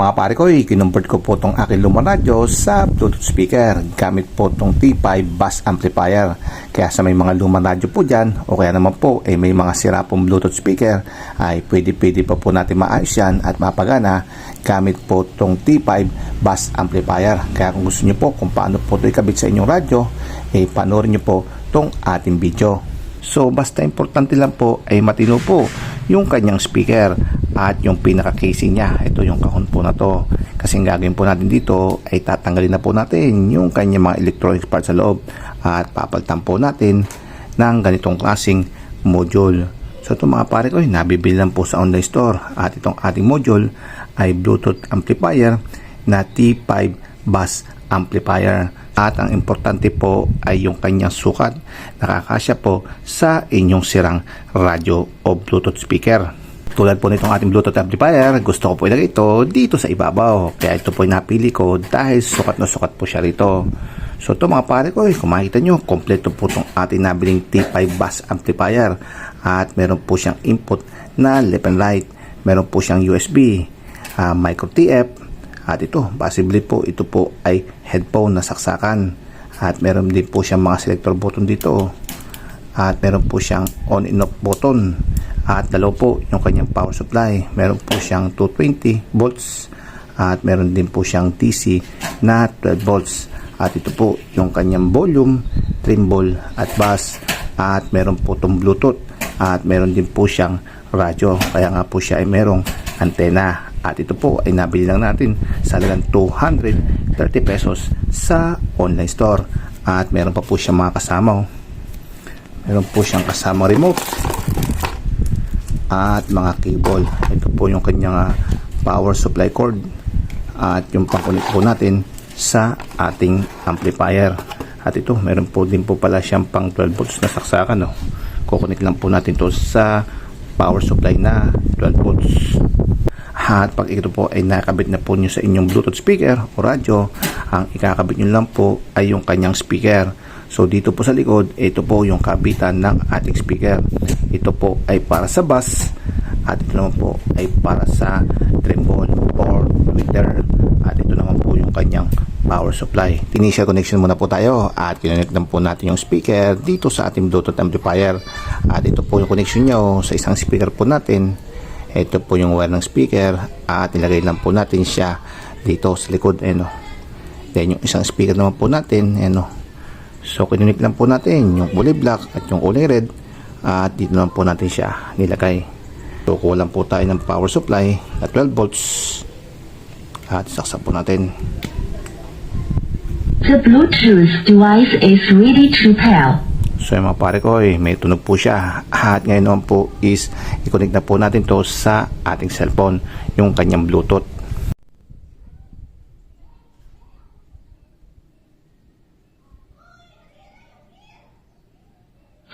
Mga pare ko, kinumport ko po itong aking lumang radyo sa Bluetooth speaker gamit po itong T5 bus amplifier. Kaya sa may mga lumang radyo po dyan o kaya naman po may mga sira pong Bluetooth speaker ay pwede pa po natin maayos yan at mapagana gamit po itong T5 bus amplifier. Kaya kung gusto nyo po kung paano po ito ikabit sa inyong radyo, panoorin nyo po itong ating video. So basta importante lang po ay matino po yung kanyang speaker at yung pinaka casing niya. Ito yung kahon po na to. Kasi ang gagawin po natin dito ay tatanggalin na po natin yung kanyang mga electronics parts sa loob at papalitan po natin ng ganitong klaseng module. So ito mga pare ko, nabibili lang po sa online store at itong ating module ay Bluetooth amplifier na T5 bus amplifier. At ang importante po ay yung kanyang sukat, nakakasya po sa inyong sirang radyo o Bluetooth speaker. Tulad po nitong ating Bluetooth amplifier, gusto ko po ilagay ito dito sa ibabaw. Kaya ito po yung napili ko dahil sukat na sukat po siya rito. So ito mga pare ko, kung makikita nyo, kompleto po itong ating nabiling T5 bus amplifier. At meron po siyang input na left and right. Meron po siyang USB, micro TF. At ito, possibly po, ito po ay headphone na saksakan. At meron din po siyang mga selector button dito. At meron po siyang on and off button. At dalawa po yung kanyang power supply. Meron po siyang 220 volts. At meron din po siyang DC na 12 volts. At ito po yung kanyang volume, tremble at bass. At meron po itong Bluetooth. At meron din po siyang radyo. Kaya nga po siya ay merong antena. At ito po ay nabili lang natin sa halagang 230 pesos sa online store. At meron pa po siyang mga kasama. Meron po siyang kasama remote at mga cable. Ito po yung kanyang power supply cord at yung pang-connect po natin sa ating amplifier. At ito, meron po din po pala siyang pang 12 volts na saksakan. Kukunik lang po natin to sa power supply na 12 volts. At pag ito po ay nakabit na po nyo sa inyong Bluetooth speaker o radyo, ang ikakabit nyo lang po ay yung kanyang speaker. So dito po sa likod, ito po yung kabitan ng ating speaker. Ito po ay para sa bass at ito naman po ay para sa tremble or tweeter. At ito naman po yung kanyang power supply. Initial connection muna po tayo at kinonect po natin yung speaker dito sa ating Bluetooth amplifier. At ito po yung connection nyo sa isang speaker po natin. Ito po yung wire ng speaker at nilagay lang po natin siya dito sa likod. Then yung isang speaker naman po natin, so kinunik lang po natin yung kulay black at yung kulay red at dito naman po natin siya nilagay. So kulang po tayo ng power supply na 12 volts at saksak po natin. The Bluetooth device is ready to pair. So yung mga pare ko, may tunog po siya. At ngayon naman po is i-connect na po natin to sa ating cellphone, yung kanyang Bluetooth.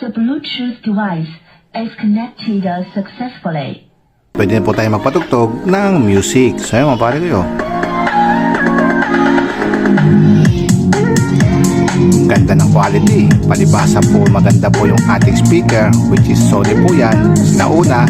The Bluetooth device is connected successfully. Pwede na po tayo magpatugtog ng music. So yung mga pare ko, ganda ng quality, palibasa po maganda po yung ating speaker which is Sony po yan na una,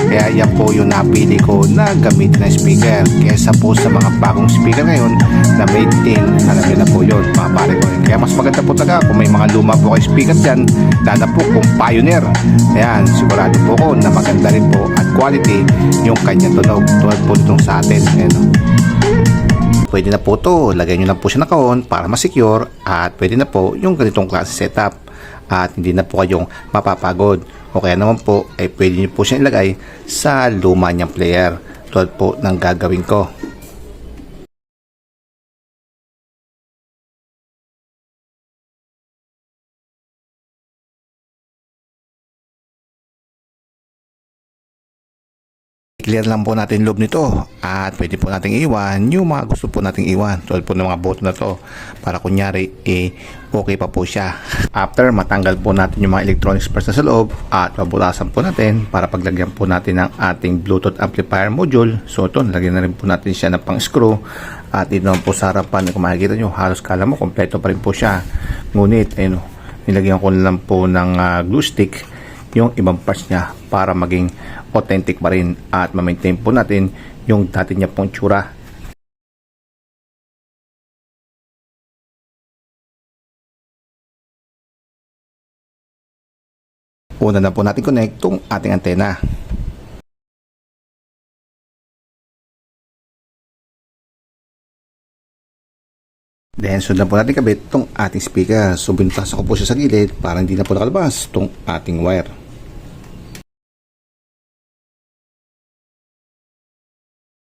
kaya yan po yung napili ko na gamitin ng speaker kesa po sa mga bagong speaker ngayon na made in, alam nyo na po yun mga pare ko. Kaya mas maganda po talaga kung may mga luma po kay speaker dyan, lalo po kung Pioneer. Ayan, sigurado po ko na maganda rin po at quality yung kanyang tunog tulad po itong sa atin. Pwede na po ito, lagay nyo lang po siya na kahon para ma-secure at pwede na po yung ganitong klase setup at hindi na po kayong mapapagod. O kaya naman po ay pwede nyo po siya ilagay sa luma niyang player tulad po ng gagawin ko. Clear lang po natin loob nito at pwede po nating iwan yung mga gusto po nating iwan tulad po ng mga button na to para kunyari okay pa po siya. After matanggal po natin yung mga electronics parts na sa loob at babutasan po natin para paglagyan po natin ng ating Bluetooth amplifier module. So ito, nalagyan na rin po natin siya ng pang screw at dito naman po sa harapan kung makikita nyo halos kala mo kompleto pa rin po siya. Ngunit nilagyan ko na lang po ng glue stick yung ibang parts niya para maging authentic pa rin at ma-maintain po natin yung dati niya pong tsura Una na po natin connect itong ating antena. Then, sundan po natin kabit itong ating speaker. So, binutasan ko po siya sa gilid para hindi na po nakalabas itong ating wire.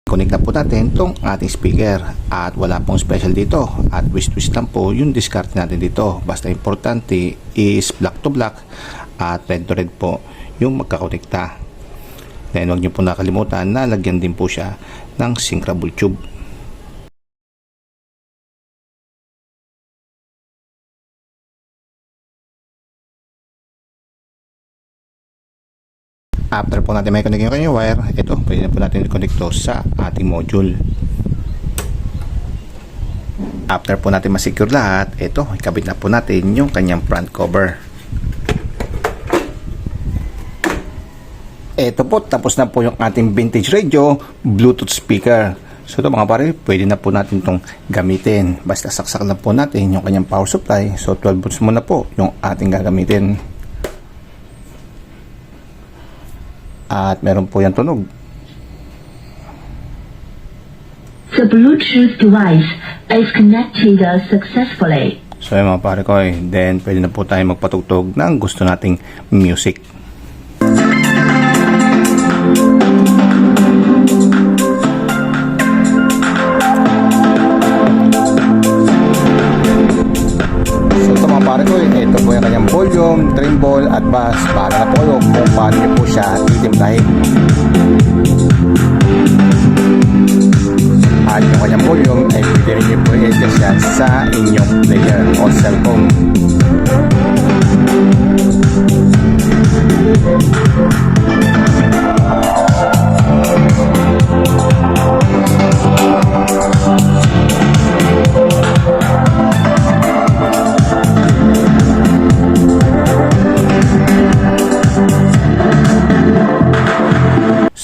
Connect na po natin itong ating speaker. At wala pong special dito. At twist lang po yung discard natin dito. Basta importante is black to black at red to red po yung magkakonekta. Then, huwag niyo po nakalimutan na lagyan din po siya ng syncable tube. After po natin may connect yung kanyang wire, ito, pwede na po natin i-connect to sa ating module. After po natin masecure lahat, ito, ikabit na po natin yung kanyang front cover. Ito po, tapos na po yung ating vintage radio Bluetooth speaker. So ito mga pare, pwede na po natin itong gamitin. Basta saksak lang po natin yung kanyang power supply. So 12 volts muna po yung ating gagamitin. At meron po yung tunog. The Bluetooth device is connected successfully. So yung mga pare ko, then pwede na po tayo magpatugtog ng gusto nating music. So ito mga pare ko, ito po yung kanyang volume, tremble at bass. Bahala na po kayo kung paano nyo po siya titimplahin. At yung kanyang volume ay pwede rin nyo po i-adjust yan sa inyong player o cellphone.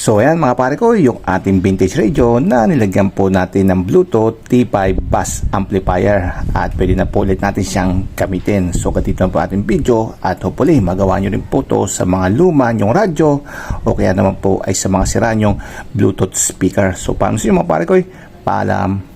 So ayan mga pare ko, yung ating vintage radio na nilagyan po natin ng Bluetooth T5 Bass Amplifier at pwede na po ulit natin siyang gamitin. So katito na po ating video at hopefully magawa nyo rin po to sa mga luma nyong radyo o kaya naman po ay sa mga sira nyong Bluetooth speaker. So paano siya mga pare ko? Paalam!